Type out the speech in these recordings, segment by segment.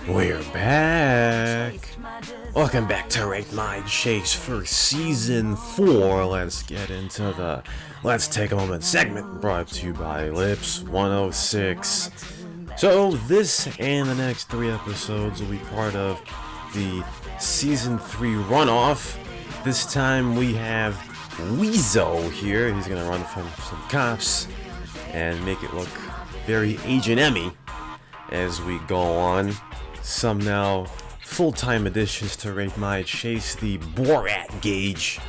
We're back. Welcome back to Rate My Chase for Season 4. Let's get into the Let's Take a Moment segment brought to you by Lips 106. So this and the next 3 episodes will be part of the Season 3 runoff. This time we have Weezo here. He's going to run from some cops and make it look very Agent Emmy as we go on. Some now full-time additions to Rate My Chase, the Borat gauge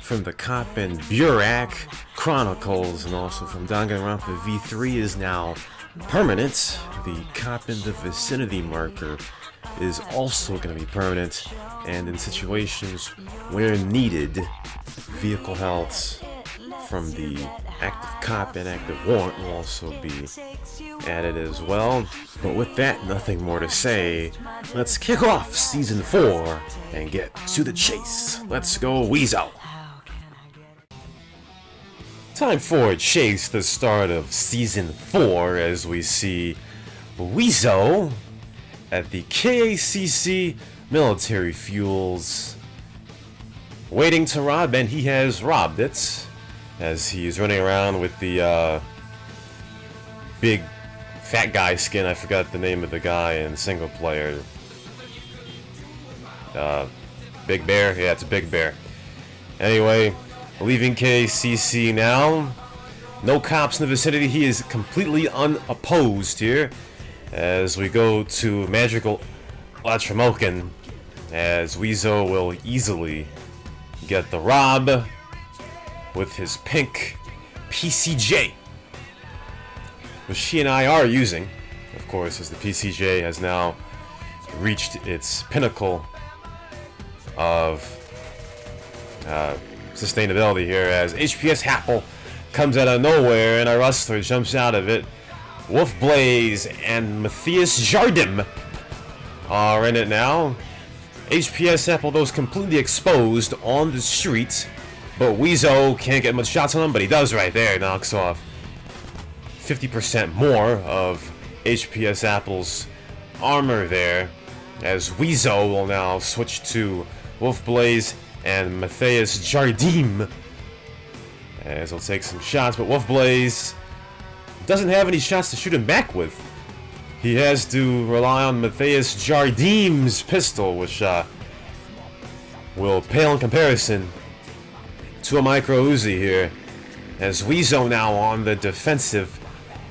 from the Cop and Burak Chronicles, and also from Danganronpa V3 is now permanent. The Cop in the Vicinity marker is also going to be permanent, and in situations where needed, vehicle healths from the active cop and active warrant will also be added as well. But with that, nothing more to say. Let's kick off Season 4 and get to the chase. Let's go, Weezo! Time for a chase, the start of Season 4, as we see Weezo at the KACC Military Fuels waiting to rob, and he has robbed it as he's running around with the big fat guy skin. I forgot the name of the guy in single player. Big Bear? Yeah, it's Big Bear. Anyway, leaving KCC now. No cops in the vicinity. He is completely unopposed here as we go to Magical Latrimoken, as Weezo will easily get the rob with his pink PCJ, which she and I are using, of course, as the PCJ has now reached its pinnacle of sustainability here, as HPS Happle comes out of nowhere and a rustler jumps out of it. Wolf Blaze and Matthias Jardim are in it now. HPS Apple, though, is completely exposed on the street, but Weezo can't get much shots on him, but he does right there. Knocks off 50% more of HPS Apple's armor there, as Weezo will now switch to Wolf Blaze and Matthias Jardim, as he'll take some shots, but Wolf Blaze doesn't have any shots to shoot him back with. He has to rely on Matthias Jardim's pistol, which will pale in comparison to a micro Uzi here, as Weezo now on the defensive.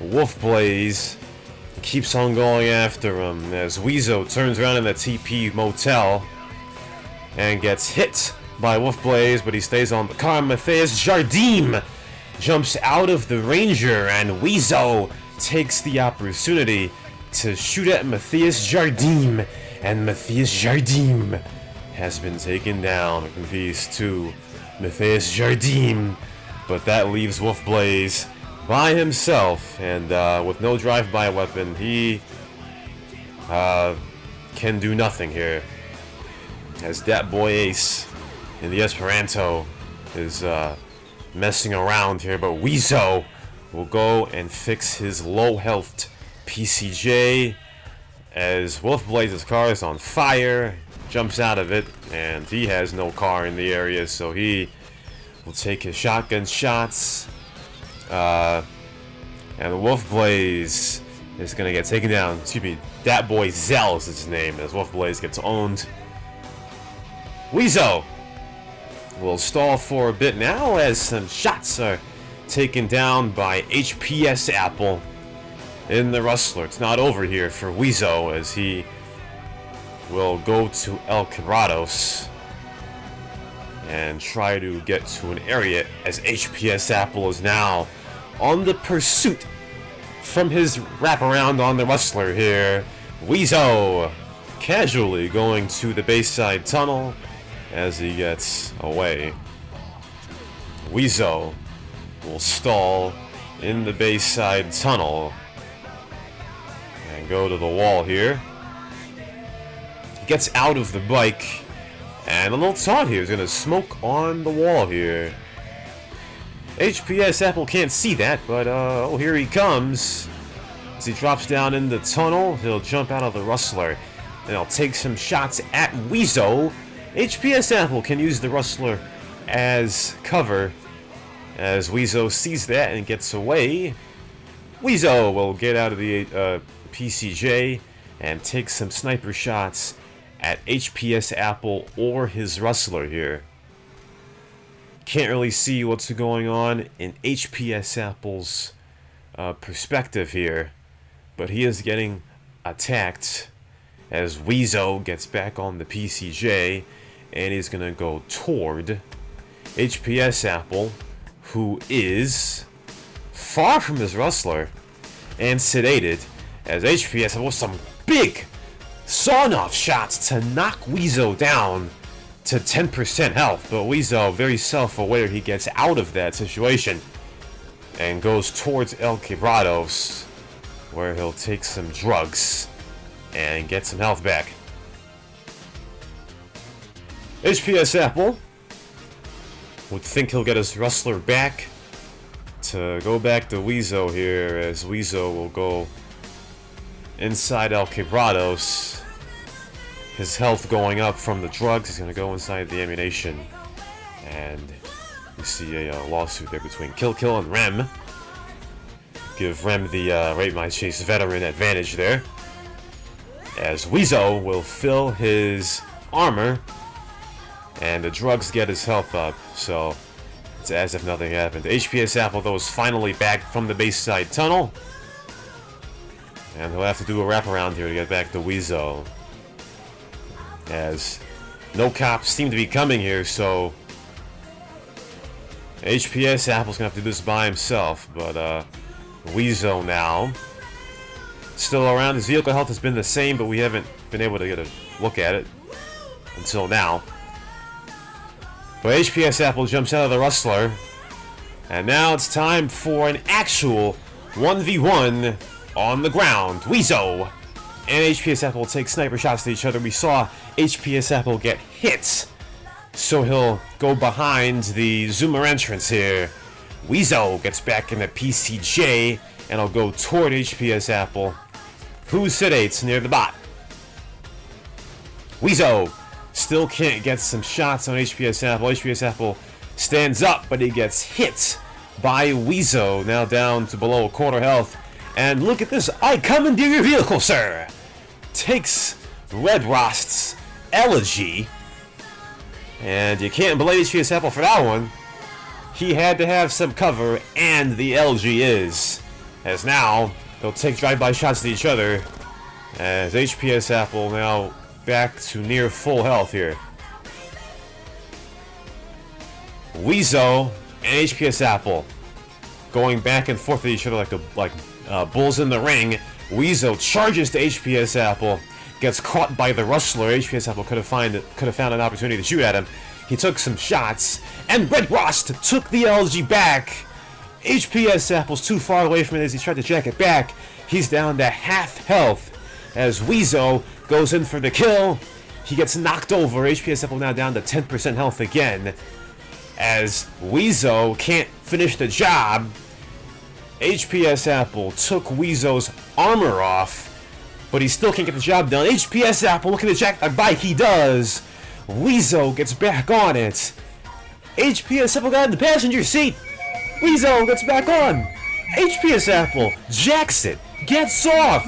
Wolf Blaze keeps on going after him as Weezo turns around in the TP motel and gets hit by Wolf Blaze, but he stays on the car. Matthias Jardim jumps out of the Ranger, and Weezo takes the opportunity to shoot at Matthias Jardim, and Matthias Jardim has been taken down. In peace to Matthias Jardim, but that leaves Wolf Blaze by himself, and with no drive-by weapon, he can do nothing here, as that boy Ace in the Esperanto is messing around here, but Weezo will go and fix his low-health PCJ as Wolf Blaze's car is on fire, jumps out of it, and he has no car in the area, so he will take his shotgun shots. And Wolf Blaze is going to get taken down. Excuse me, that boy Zell is his name, as Wolf Blaze gets owned. Weezo will stall for a bit now as some shots are taken down by HPS Apple in the Rustler. It's not over here for Weezo, as he will go to El Quebrados and try to get to an area, as HPS Apple is now on the pursuit from his wraparound on the Rustler here. Weezo casually going to the Bayside Tunnel as he gets away. Weezo will stall in the Bayside Tunnel and go to the wall here. He gets out of the bike, and a little taunt here is going to smoke on the wall here. HPS Apple can't see that, but oh, here he comes. As he drops down in the tunnel, he'll jump out of the Rustler and I'll take some shots at Weezo. HPS Apple can use the Rustler as cover as Weezo sees that and gets away. Weezo will get out of the PCJ and take some sniper shots at HPS Apple or his Rustler here. Can't really see what's going on in HPS Apple's perspective here, but he is getting attacked as Weezo gets back on the PCJ, and he's gonna go toward HPS Apple, who is far from his Rustler and sedated, as HPS Apple with some big sawn-off shots to knock Weezo down to 10% health, but Weezo, very self-aware, he gets out of that situation and goes towards El Quebrados, where he'll take some drugs and get some health back. HPS Apple would think he'll get his Rustler back to go back to Weezo here, as Weezo will go inside El Quebrados. His health going up from the drugs. He's going to go inside the ammunition. And you see a lawsuit there between Kill and Rem. Give Rem the Rape My Chase veteran advantage there, as Weezo will fill his armor and the drugs get his health up, so it's as if nothing happened. HPS Apple, though, is finally back from the base side tunnel, and he'll have to do a wraparound here to get back to Weezo, as no cops seem to be coming here, so HPS Apple's gonna have to do this by himself. But Weezo now still around. His vehicle health has been the same, but we haven't been able to get a look at it until now. But HPS Apple jumps out of the Rustler, and now it's time for an actual 1v1 on the ground. Weezo and HPS Apple take sniper shots to each other. We saw HPS Apple get hit, so he'll go behind the zoomer entrance here. Weezo gets back in the PCJ, and I'll go toward HPS Apple, who sedates near the bot. Weezo still can't get some shots on HPS Apple. HPS Apple stands up, but he gets hit by Weezo, now down to below a quarter health. And look at this, I commandeer your vehicle, sir! Takes Red Rost's elegy, and you can't blame HPS Apple for that one. He had to have some cover, and the elegy is. As now, they'll take drive-by shots to each other, as HPS Apple now back to near full health here. Weezo and HPS Apple going back and forth with each other like bulls in the ring. Weezo charges to HPS Apple, gets caught by the Rustler. HPS Apple could have found an opportunity to shoot at him. He took some shots, and Red Rost took the LG back. HPS Apple's too far away from it as he tried to jack it back. He's down to half health as Weezo goes in for the kill. He gets knocked over. HPS Apple now down to 10% health again, as Weezo can't finish the job. HPS Apple took Weezo's armor off, but he still can't get the job done. HPS Apple looking to jack the bike. He does. Weezo gets back on it. HPS Apple got in the passenger seat. Weezo gets back on. HPS Apple jacks it, gets off,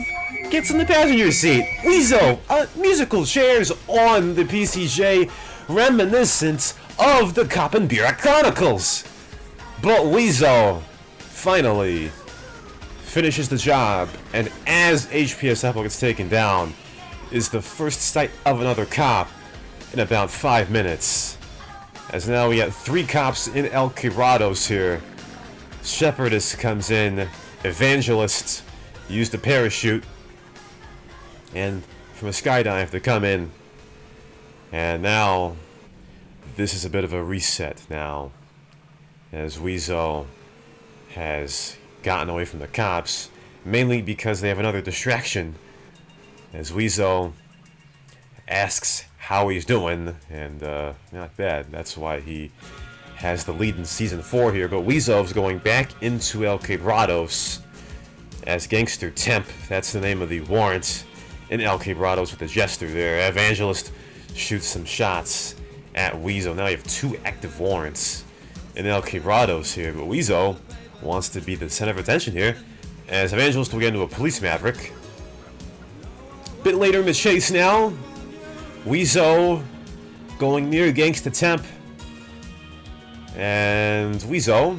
gets in the passenger seat. Weezo, musical chairs on the PCJ, reminiscent of the Koppenbierak Chronicles. But Weezo finally finishes the job, and as HPS Apple gets taken down, is the first sight of another cop in about 5 minutes. As now we got 3 cops in El Quebrados here. Shepherdess comes in, Evangelist used a parachute, and from a skydive to come in. And now, this is a bit of a reset now, as Weezo has gotten away from the cops, mainly because they have another distraction, as Weezo asks how he's doing, and not bad. That's why he has the lead in Season 4 here. But Weezo's going back into El Quebrados as Gangster Temp. That's the name of the warrant. in El Quebrados with the Jester there. Evangelist shoots some shots at Weezo. Now you have 2 active warrants in El Quebrados here, but Weezo wants to be the center of attention here, as Evangelist will get into a police maverick. A bit later in the chase now, Weezo going near Gangsta Temp, and Weezo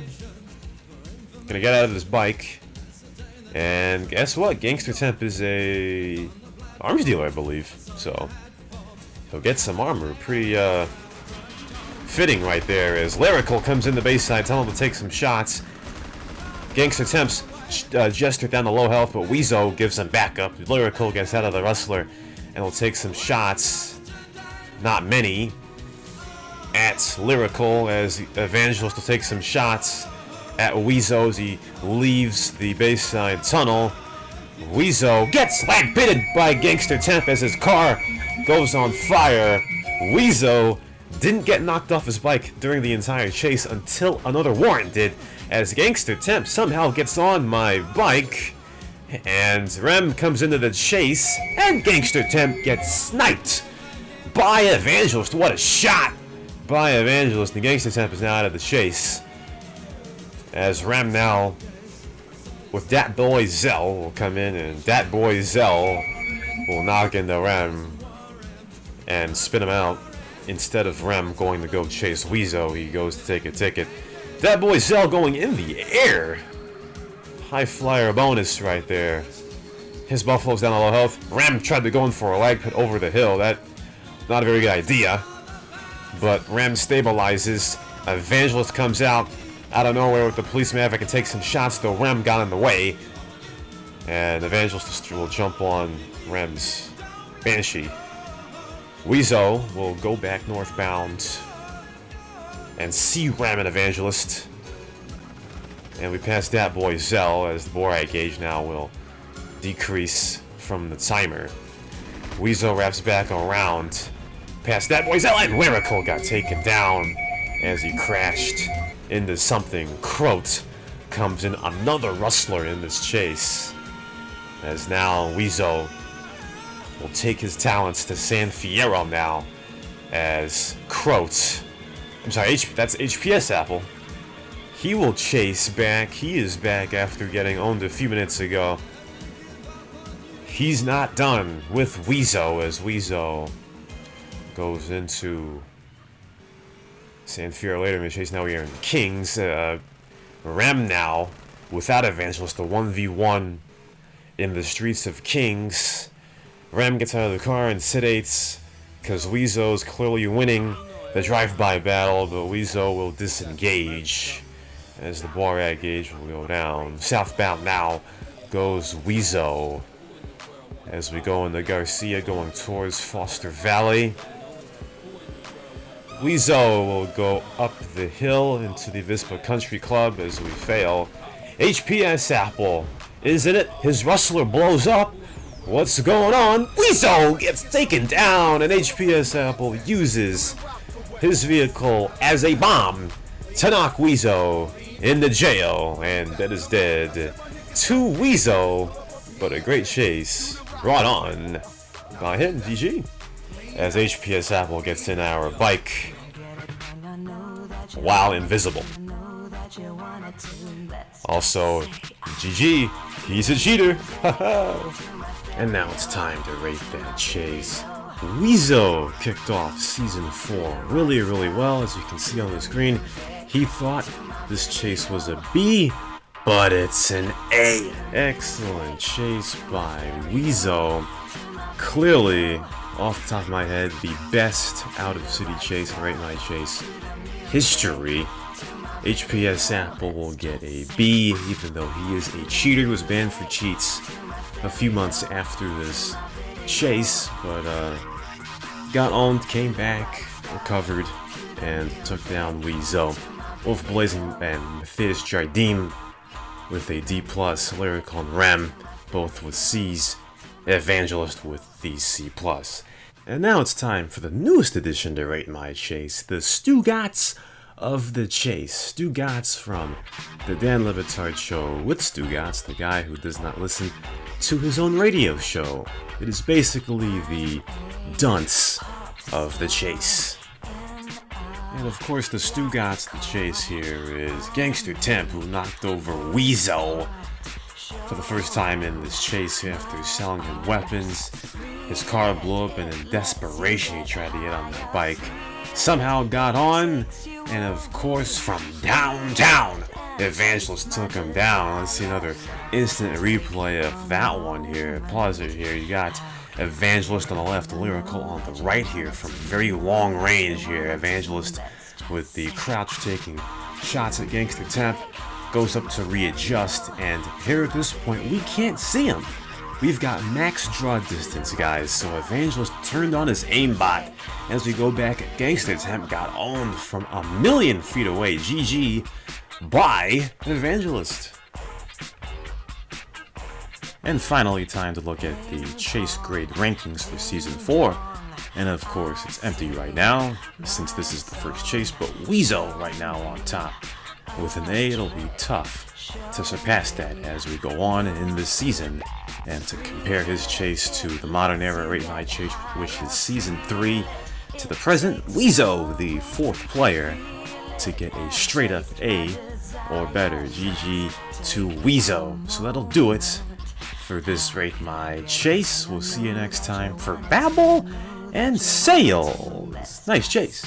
gonna get out of his bike, and guess what? Gangster Temp is a arms dealer, I believe, so he'll get some armor. Pretty fitting right there, as Lyrical comes in the base side, telling him to take some shots. Gangster Temp's Jester down to low health, but Weezo gives him backup. Lyrical gets out of the Rustler and will take some shots, not many, at Lyrical, as Evangelist will take some shots at Weezo as he leaves the base side tunnel. Weezo gets lag-bitted by Gangster Temp as his car goes on fire. Weezo didn't get knocked off his bike during the entire chase until another warrant did, as Gangster Temp somehow gets on my bike, and Rem comes into the chase, and Gangster Temp gets sniped by Evangelist. What a shot by Evangelist, and Gangster Temp is now out of the chase, as Rem now with Dat Boy Zell will come in, and Dat Boy Zell will knock into Rem and spin him out. Instead of Rem going to go chase Weezo, he goes to take a ticket. Dat Boy Zell going in the air. High flyer bonus right there. His Buffalo's down to low health. Rem tried to go in for a lag pit over the hill. That, not a very good idea. But Rem stabilizes. Evangelist comes out of nowhere with the police maverick and takes some shots, though Rem got in the way. And Evangelist will jump on Rem's Banshee. Weezo will go back northbound and see Rem and Evangelist. And we pass Dat Boy Zell, as the Borat gauge now will decrease from the timer. Weezo wraps back around past Dat Boy Zell, and Lyrical got taken down as he crashed into something. Croat comes in, another Rustler in this chase, as now Weezo will take his talents to San Fierro now, as Croat, I'm sorry, that's HPS Apple. He will chase back. He is back after getting owned a few minutes ago. He's not done with Weezo, as Weezo goes into San Fierro later in the chase. Now we are in Kings. Rem now, without Evangelist, the 1v1 in the streets of Kings. Rem gets out of the car and sedates, because Weezo's clearly winning the drive-by battle, but Weezo will disengage as the Borat gauge will go down. Southbound now goes Weezo as we go into Garcia, going towards Foster Valley. Weezo will go up the hill into the Vispa Country Club as we fail. HPS Apple is in it. His Rustler blows up. What's going on? Weezo gets taken down, and HPS Apple uses his vehicle as a bomb to knock Weezo into jail, and that is dead to Weezo, but a great chase brought on by him, GG, as HPS Apple gets in our bike while invisible. Also, GG, he's a cheater. And now it's time to rate that chase. Weezo kicked off Season 4 really well, as you can see on the screen. He thought this chase was a B, but it's an A. Excellent chase by Weezo. Clearly, off the top of my head, the best out-of-city chase and Rate My Chase history. HPS Apple will get a B, even though he is a cheater. He was banned for cheats a few months after this chase, but got owned, came back, recovered, and took down Weezo. Wolf Blazing and Matthias Jardim with a D+, Lyrical and Rem, both with C's, Evangelist with the C+. And now it's time for the newest addition to Rate My Chase, the Stugatz of the chase. Stugatz from the Dan Le Batard Show with Stugatz, the guy who does not listen to his own radio show. It is basically the dunce of the chase. And of course, the Stugatz the chase here is Gangster Temp, who knocked over Weezo for the first time in this chase after selling him weapons. His car blew up, and in desperation, he tried to get on the bike. Somehow got on, and of course, from downtown, Evangelist took him down. Let's see another instant replay of that one here. Pause it here. You got Evangelist on the left, Lyrical on the right here from very long range here. Evangelist with the crouch taking shots at Gangster Temp, goes up to readjust, and here at this point we can't see him. We've got max draw distance, guys, so Evangelist turned on his aimbot. As we go back, Gangster Temp got owned from a million feet away. GG by Evangelist. And finally, time to look at the chase grade rankings for Season 4. And of course, it's empty right now, since this is the first chase, but Weezo right now on top. With an A, it'll be tough to surpass that as we go on in this season, and to compare his chase to the modern era Rate My Chase, which is Season 3, to the present, Weezo, the 4th player, to get a straight up A or better. GG to Weezo. So that'll do it for this Rate My Chase. We'll see you next time for Babble and Sales. Nice chase.